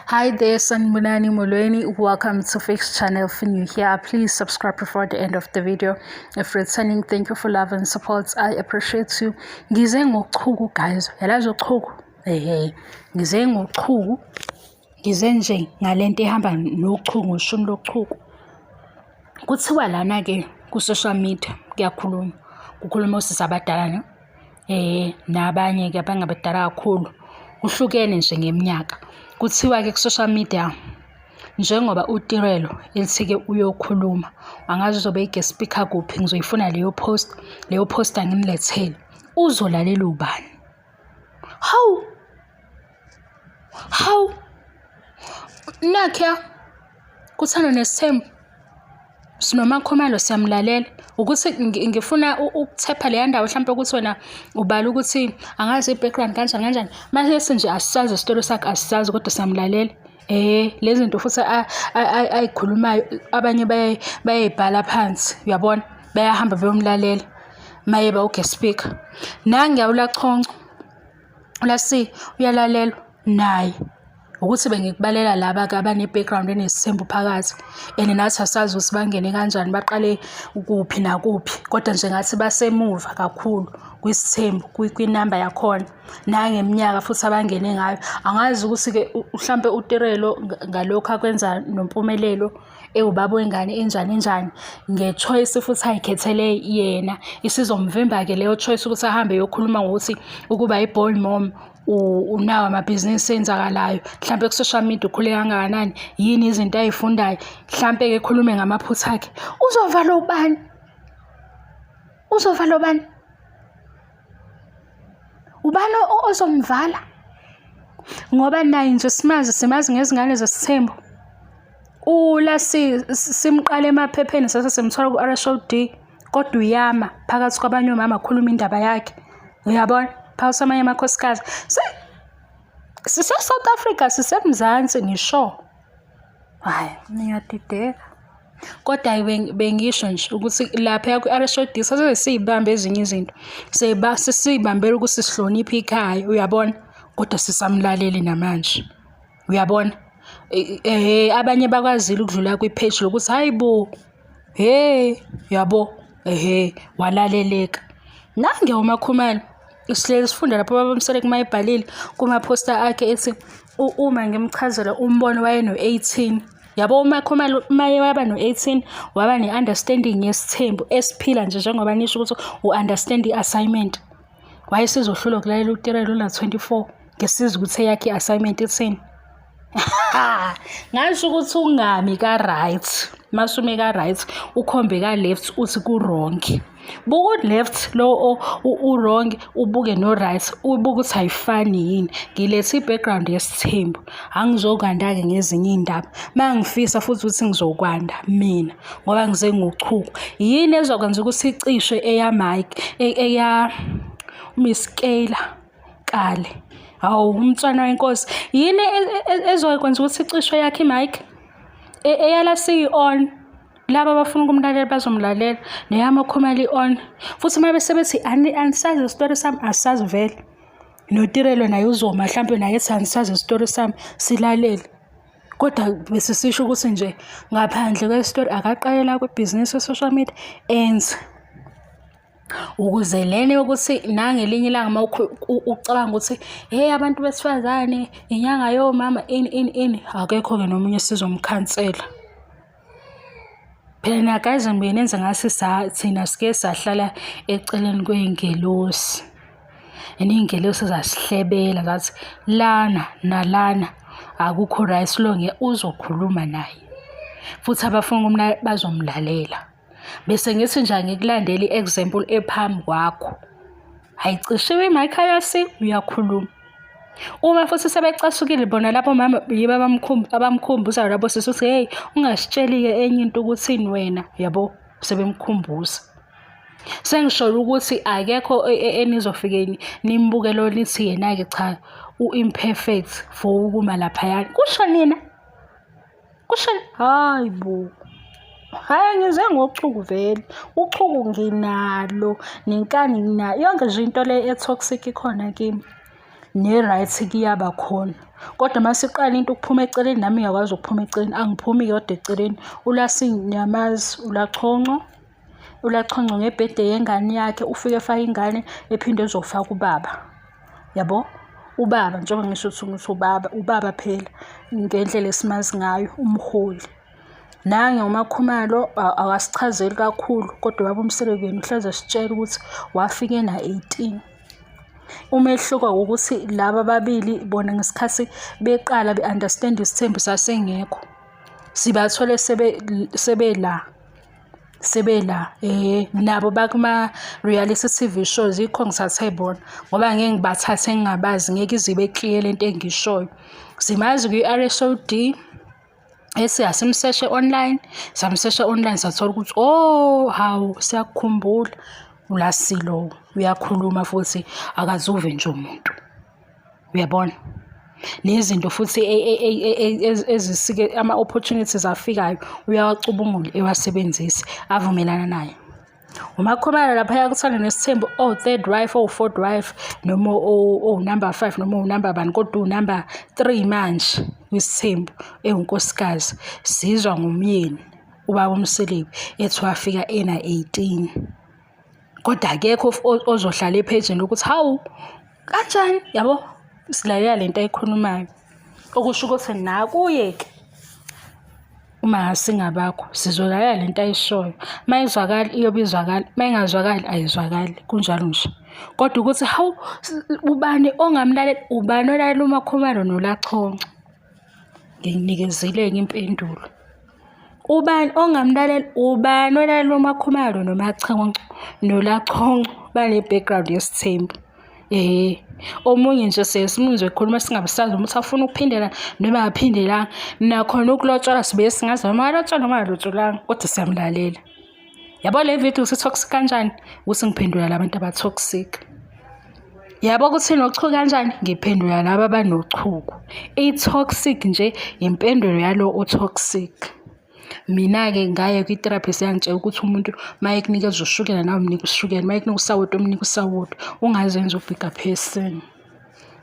Hi there, Sanibonani Molweni. Welcome to Fix Channel. If you're new here, please subscribe before the end of the video. If returning, thank you for love and support. I appreciate you. Ngize ngochuku guys. Yalazi uchuku. Hey. Ngize ngochuku. Ngize nje ngalento ehamba nochuku ngoshumi lochuku. Kuthiwa lana ke ku social media kuyakhuluma. Kukhuluma osisi abadala ne. Nabanye ke abangabadala kakhulu. Kuhlukene nje ngeminyaka. Kuthiwa ke ku social media njengoba uTirelo elithi ke uyokhuluma angazi uzobe i-guest speaker kuphi ngizoyifuna leyo post angimlethele uzolalela ubani how nakhe kuthana nesithembu sinomakhomalo siyamlalela ukuthi ngifuna ukuthepha le ndawo mhlawumbe ukuthi wena ubala ukuthi angazi i-background kanjani mase nje asisazi isitori sakhe asisazi kodwa siyamlalela lezi zinto futhi ayikhulumayo abanye bayayibhala phansi uyabona bayahamba beyomlalela maye ba uguest speaker nange awulachonco lasi uyalalelwa naye ukuthi bengikubalela laba abane background enesithembu phakathi nathi asazi ukuthi bangene kanjani baqale ukuphi nakuphi kodwa nje ngathi basemuva kakhulu kwisithembu kwinamba yakhona nangeminyaka futhi abangene ngayo angazi ukuthi ke mhlambe uTirelo ngalokho akwenza nompumelelo ubaba wengane enjani ngechoice futhi ayikhethele yena isizomvimba ke leyo choice ukuthi ahambe yokhuluma ngokuthi ukuba i-boy mom unawo amabhizinisi enzakalayo mhlambe ku social media ukhule kangakanani yini izinto ayifundayo mhlambe ke khulume ngamaphutha akhe uzovala ubani ozomvala ngoba naye nje simazi ngezingane zesithembu ulasi simqale emaphepheni sesemthola ku RSOD kodwa uyama phakathi kwabanye omama akhuluma indaba yakhe uyabona phakathi amanye amakhosikazi South Africa sisemzansi ngisho hayi ngiyadideka kodwa bengisho nje ukuthi lapha ku RSOD sesibambe ezinye izinto sesibambela ukuthi sihloniphe ikhaya uyabona kodwa sisamlaleli namanje uyabona abanye bakwazile ukudlula kwi-page lokuthi hayibo yabo walaleleka nange uMakhumalo sihleli sifunda lapho babamsele kumayibhalile kuma-poster akhe ethi uma ngimchazela umbono wayeno-18 yabo uMakhumalo maye waba no-18 waba ne-understanding yesithembu esiphila nje njengoba nisho ukuthi u-understand i-assignment wayesizohlulwa ukulalela uTirelo na-24 ngesiza ukuthi eyakhe i-assignment ithini ngasho ukuthi ungami ka-right masume ka-right ukhombe ka-left uthi ku-wrong buku left lo u-wrong ubuke no-right ubuke ukuthi ayifani yini ngilethe i-background yesithembu angizokwanda-ke ngezinye iy'ndaba mangifisa futhi ukuthi ngizokwanda mina ngoba ngize ngochuku yini ezokwenza ukuthi icishwe eya Miss Kayla kale hawu umntwana wenkosi yini ezokwenza ukuthi icishwe yakhe i-mic eyala si-on laba abafuna ukumlalela bazomlalela neyamakhomali on futhi uma besebethi anisazi isitori sami asisazi vele noTirelo naye uzoma mhlawumbe naye ethi anisazi isitori sami silalele kodwa bese sisho ukuthi nje ngaphandle kwesitori akaqalela kwibhizinisi ye-social media enze ukuze lena ukuthi nangelinye ilanga uma ucabanga ukuthi abantu besifazane inyanga yomama ini akekho-ke nomunye sizomkhansela phela guys ngibenenze ngasi thina sike sahlala eceleni kwey'ngelosi iy'ngelosi zasihlebela zathi lana nalana akukho right longe uzokhuluma naye futhi abafuna bazomlalela bese ngithi nje ngikulandela i-example ephambi kwakho ayicishiwe i-mic yasi uyakhuluma uma futhi sebecasukile bona lapho mama yiba abamkhumbuza labo sisuthi hey ungasitsheli-ke enye into ukuthini wena yabo sebemkhumbuza sengisho ukuthi akekho enizofike nimbuke lo lithi yena-ke cha u-imperfect for ukuma laphayana kusho nina hayibo hayi ngize ngochuku vele uchuku nginalo nenkani nginayo yonke nje into le etoxic ikhona kimi ne-right kuyaba khona. Kodwa uma siqala into ukuphuma eceleni, nami ngiyakwazi ukuphuma eceleni, angiphumi kodwa eceleni. Nyamazi, ulachonco ngebhede yengane yakhe, ufike efake ingane ephinde ezofaka ubaba. Yabo? Ubaba, njengoba ngisho ukuthi ubaba phela ngendlela esimazi ngayo, umholi. Nange uMakhumalo awasichazeli kakhulu, kodwa ubaba uMselekeni uhleze sitshela ukuthi wafika ena-18. Umehluko ukuthi laba ababili bona ngesikhathi beqala be-understand isithembu sasengekho, sibathole sebela nabo bakuma-reality TV shows. Yikho ngithathe bona ngoba ngeke ngibathathe ngingabazi, ngeke ize ibe clear lento engishoyo. Simazi kwi-RSOD asimseshe online, samsesha online sathola ukuthi hawu siyakukhumbula uLasilo uyakhuluma futhi akazuve nje umuntu. Uyabona? Nezinto futhi ezisike ama-opportunities afikayo uyawacubungula ewasebenzise avumelana naye. UMakhumalo laphaya kuthanda nesithembu third wife, fourth wife, noma number 5 noma number bani, kodwa number 3 manje kwisithembu ewunkosikazi. Sizwa ngumyeni ubaba uMseleki ethi wafika ena-18. Kodwa akekho ozohlala ephejini ukuthi hawu kanjani, yabo? Silalela lento ayikhulumayo, okusho ukuthi nakuye-ke uma singabakho sizolalela lento ayishoyo. Uma izwakala iyobe izwakala, uma ingazwakali ayizwakali, kunjalo nje. Kodwa ukuthi hawu ubani ongamlalela, ubani olalela uMakhumalo noLachonco, nginikezile-ke impendulo. Ubani ongamlalela, ubani olalela uMakhumalo noLachonco bane-background yesithembu. Omunye nje sesimuzwe ekhuluma singabisazi ukuthi afuna ukuphindela noma angaphindelanga. Nakhona ukulotsholwa sibe singazi noma alotsholwa noma alotsholanga, kodwa siyamlalela. Yabo le video ukuthi toxic kanjani? Ukuthi ngiphendula labantu aba-toxic. Yabo ukuthi nochuku kanjani? Ngiphendula laba abanochuku. I-toxic nje impendulo yalo o-toxic. Mina-ke ngaye kwi-therapist yangitshela ukuthi umuntu uma ekunikeza ushukela nawe mnika ushukela, uma ekunika usawoti umnika usawoti, ungazenza u-bigger person.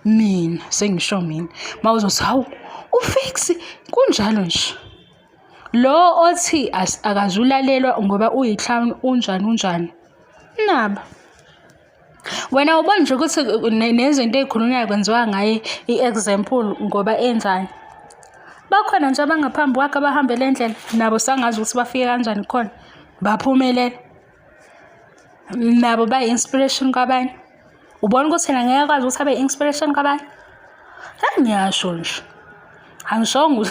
Mina sengisho mina uma uzothi hawu ufix kunjalo nje. Lo othi akazulalelwa ngoba uyihlawuni unjani naba. Wena ubona nje ukuthi nezinto ey'khulunywayo kwenziwa ngaye i-example ngoba enzani. Bakhona nje abangaphambi kwakhe abahamba le ndlela nabo sangazi ukuthi bafike kanjani khona baphumelele, nabo bayi-inspiration kwabanye. Ubona ukuthi yena ngeke akwazi ukuthi abe i-inspiration kwabanye? Ngiyasho nje, angishongo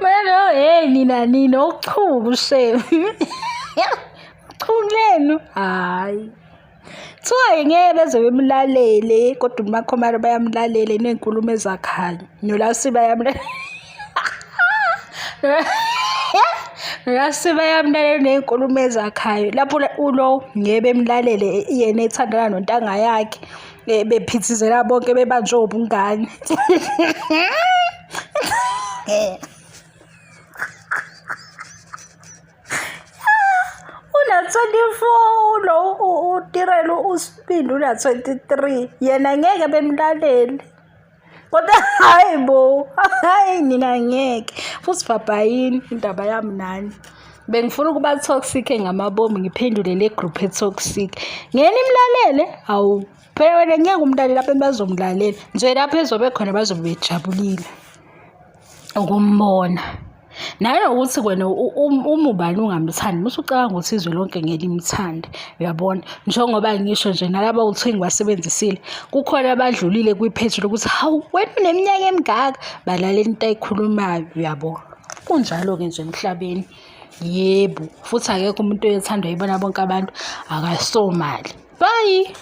manje nina uchuku shefu uchuku lenu hayi. Kuthiwa ngeke beze bemlalele, kodwa uMakhumalo bayamlalela ney'nkulumo ezakhayo, noLasi bayamlalela. NoLasi bayamlalela ney'nkulumo ezakhayo. Lapho ulo ngeke bemlalele, yena ethandana nontanga yakhe, bephithizela bonke bebanjwe ubungane. Una-24 lo uTirelo uSibindi una-23, yena ngeke bemlalele. Kodwa hayi nina ngeke futhi bhabhayini indaba yami nani. Bengifuna ukuba toxic ngamabomu, ngiphendule le group e-toxic. Ngeke nimlalele? Hawu phela wena ngeke umlalele lapho bazomlalela nje, lapho ezobe khona bazobe bejabulile ukumbona. Naye ukuthi wena ubani ungamthandi, musu ucabanga ukuthi izwe lonke ngeke limthande. Uyabona, njengoba ngisho nje nalabo uthi ngibasebenzisile, kukhona abadlulile kwi-page lokuthi hawu wena uneminyaka emingaka, balalela into ayikhulumayo. Uyabona, kunjalo-ke nje emhlabeni. Yebo, futhi akekho umuntu oyethandwa yibona bonke abantu, akasomali. Bye.